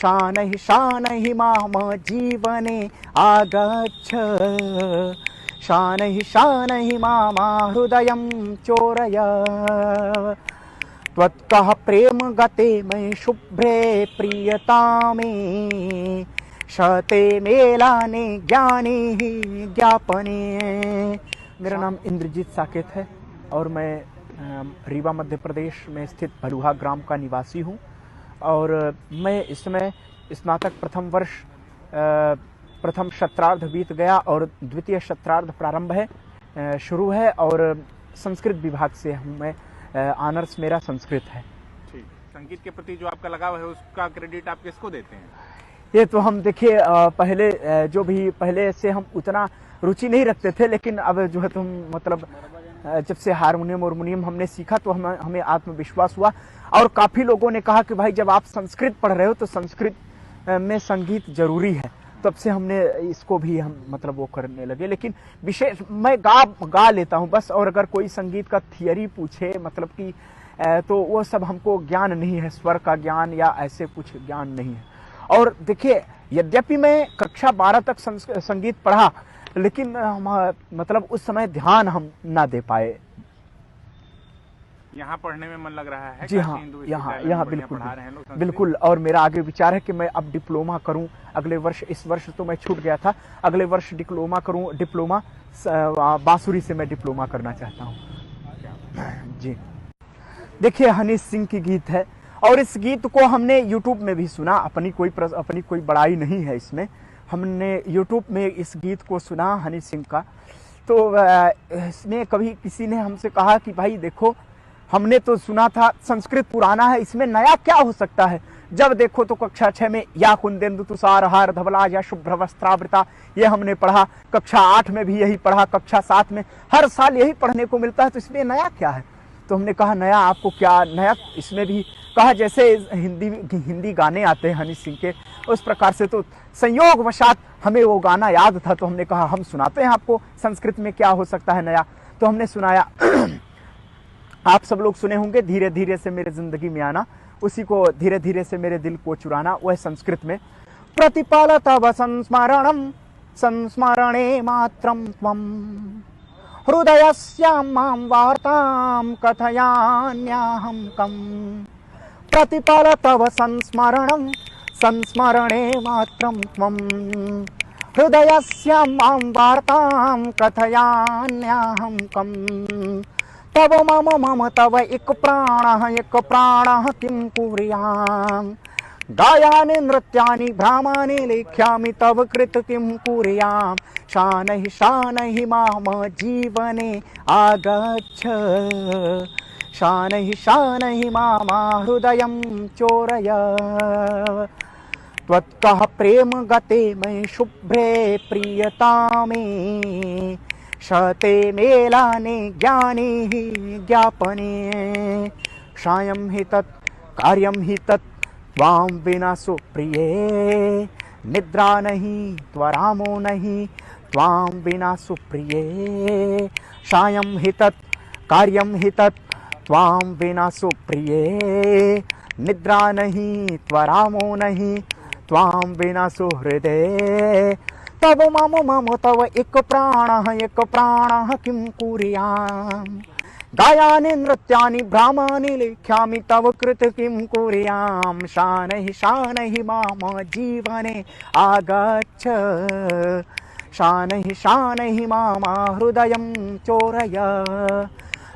शानैः शानैः माम जीवने आगच्छ शानैः शानैः मामा हृदयं चोरय त्वत्कः प्रेम गते मयि शुभ्रे प्रियतामे शते मेलाने ज्ञाने ही ज्ञापने। मेरा नाम इंद्रजीत साकेत है और मैं रीवा मध्य प्रदेश में स्थित भलुहा ग्राम का निवासी हूँ और मैं इस समय स्नातक प्रथम वर्ष प्रथम सत्रार्ध बीत गया और द्वितीय सत्रार्ध प्रारंभ है शुरू है और संस्कृत विभाग से हूँ मैं, ऑनर्स मेरा संस्कृत है। ठीक, संगीत के प्रति जो आपका लगाव है उसका क्रेडिट आप किसको देते हैं? ये तो हम देखिए पहले जो भी पहले से हम उतना रुचि नहीं रखते थे, लेकिन अब जो है तुम मतलब जब से हारमोनियम हमने सीखा तो हमें आत्मविश्वास हुआ और काफी लोगों ने कहा कि भाई जब आप संस्कृत पढ़ रहे हो तो संस्कृत में संगीत जरूरी है, तब से हमने इसको भी हम मतलब वो करने लगे। लेकिन विशेष मैं गा लेता हूँ बस, और अगर कोई संगीत का थियरी पूछे मतलब कि तो वो सब हमको ज्ञान नहीं है, स्वर का ज्ञान या ऐसे कुछ ज्ञान नहीं है। और देखिए यद्यपि मैं कक्षा 12 तक संगीत पढ़ा, लेकिन मतलब उस समय ध्यान हम ना दे पाए। यहाँ पढ़ने में मन लग रहा है? जी हाँ, यहाँ बिल्कुल। और मेरा आगे विचार है कि मैं अब डिप्लोमा करूं अगले वर्ष। इस वर्ष तो मैं छूट गया था, अगले वर्ष डिप्लोमा करूं। डिप्लोमा बांसुरी से मैं डिप्लोमा करना चाहता हूं जी। देखिए हनी सिंह की गीत है और इस गीत को हमने यूट्यूब में भी सुना, अपनी कोई बड़ाई नहीं है इसमें। हमने यूट्यूब में इस गीत को सुना हनी सिंह का, तो इसमें कभी किसी ने हमसे कहा कि भाई देखो हमने तो सुना था संस्कृत पुराना है, इसमें नया क्या हो सकता है। जब देखो तो कक्षा 6 में या कुंदेंदु तुषार हार धवला या शुभ्र वस्त्रावृता ये हमने पढ़ा, कक्षा 8 में भी यही पढ़ा, कक्षा 7 में हर साल यही पढ़ने को मिलता है, तो इसमें नया क्या है। तो हमने कहा नया आपको क्या नया इसमें भी कहा, जैसे हिंदी गाने आते हैं हनी सिंह के उस प्रकार से, तो संयोग वशात हमें वो गाना याद था, तो हमने कहा हम सुनाते हैं आपको संस्कृत में क्या हो सकता है नया। तो हमने सुनाया आप सब लोग सुने होंगे, धीरे धीरे से मेरे जिंदगी में आना, उसी को धीरे धीरे से मेरे दिल को चुराना, वह संस्कृत में। प्रतिपाल तव संस्मरणम संस्मरणे मात्रम त्वम हृदयस्यां मां वार्तां कथयाम्यहं कम्। प्रतिपाल तव संस्मरणं संस्मरणे मात्रं त्वं हृदयस्यां मां वार्तां कथयाम्यहं कम्। तव मम तव एक प्राणः किं कुर्याम्। गायानि नृत्यानि भ्रामानि लेख्यामि तव कृत किं कुर्याम्। शानैः शानैः माम जीवने आगच्छ शानैः शानैः मामा हृदयं चोरय त्वत्कः प्रेम गते मयि शुभ्रे प्रियतामे शते मेलाने ज्ञाने ही ज्ञापने। सायं हि तत् कार्यं हि तत् त्वां विना सुप्रिये निद्रा नहीं त्वरामो नहीं त्वां विना सुप्रिये। सायं हि तत् कार्यं हि तत् त्वां विना सुप्रिये निद्रा नहीं त्वरामो नहीं त्वां विना सुहृदे। तव मम तव एक प्राणः किं कुर्याम्। गायानि नृत्यानि भ्रामानि लेख्यामि तव कृत किं कुर्याम्। शानैः शानैः माम जीवने आगच्छ शानैः शानैः मामा हृदयं चोरय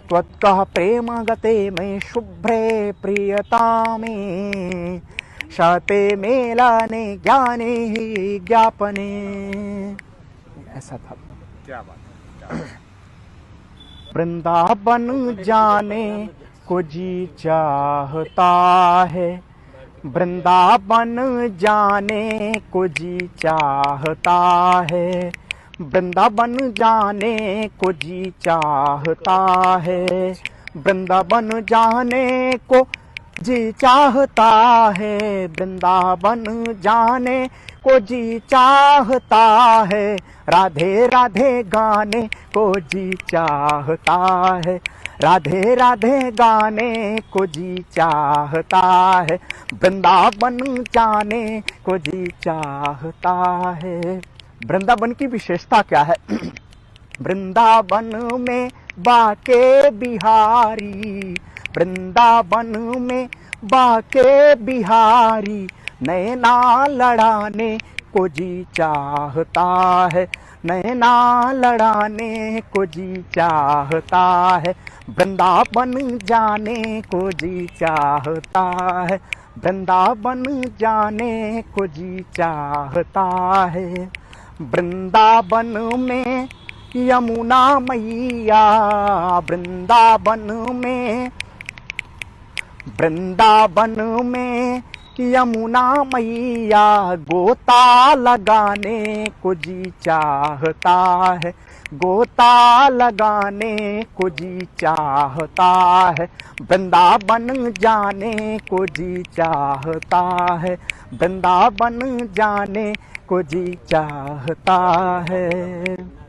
त्वत्कः प्रेम गते मयि शुभ्रे प्रियतामे शते मेलाने ज्ञाने ही ज्ञापने। ऐसा था। क्या बात है। वृंदावन जाने को जी चाहता है, वृंदावन जाने को जी चाहता है, वृंदावन जाने को जी चाहता है, वृंदावन जाने को जी चाहता है वृंदावन जाने को, जी चाहता है राधे राधे गाने को, जी चाहता है राधे राधे गाने को, जी चाहता है वृंदावन जाने को, जी चाहता है। वृंदावन की विशेषता क्या है? वृंदावन में बाके बिहारी, वृंदावन में बाके बिहारी नैना लड़ाने को, जी चाहता है नैना लड़ाने को, जी चाहता है वृंदावन जाने को, जी चाहता है वृंदावन जाने को, जी चाहता है। वृंदावन में यमुना मैया, वृंदावन में यमुना मैया गोता लगाने को, जी चाहता है गोता लगाने को, जी चाहता है वृंदावन जाने को, जी चाहता है वृंदावन जाने को, जी चाहता है।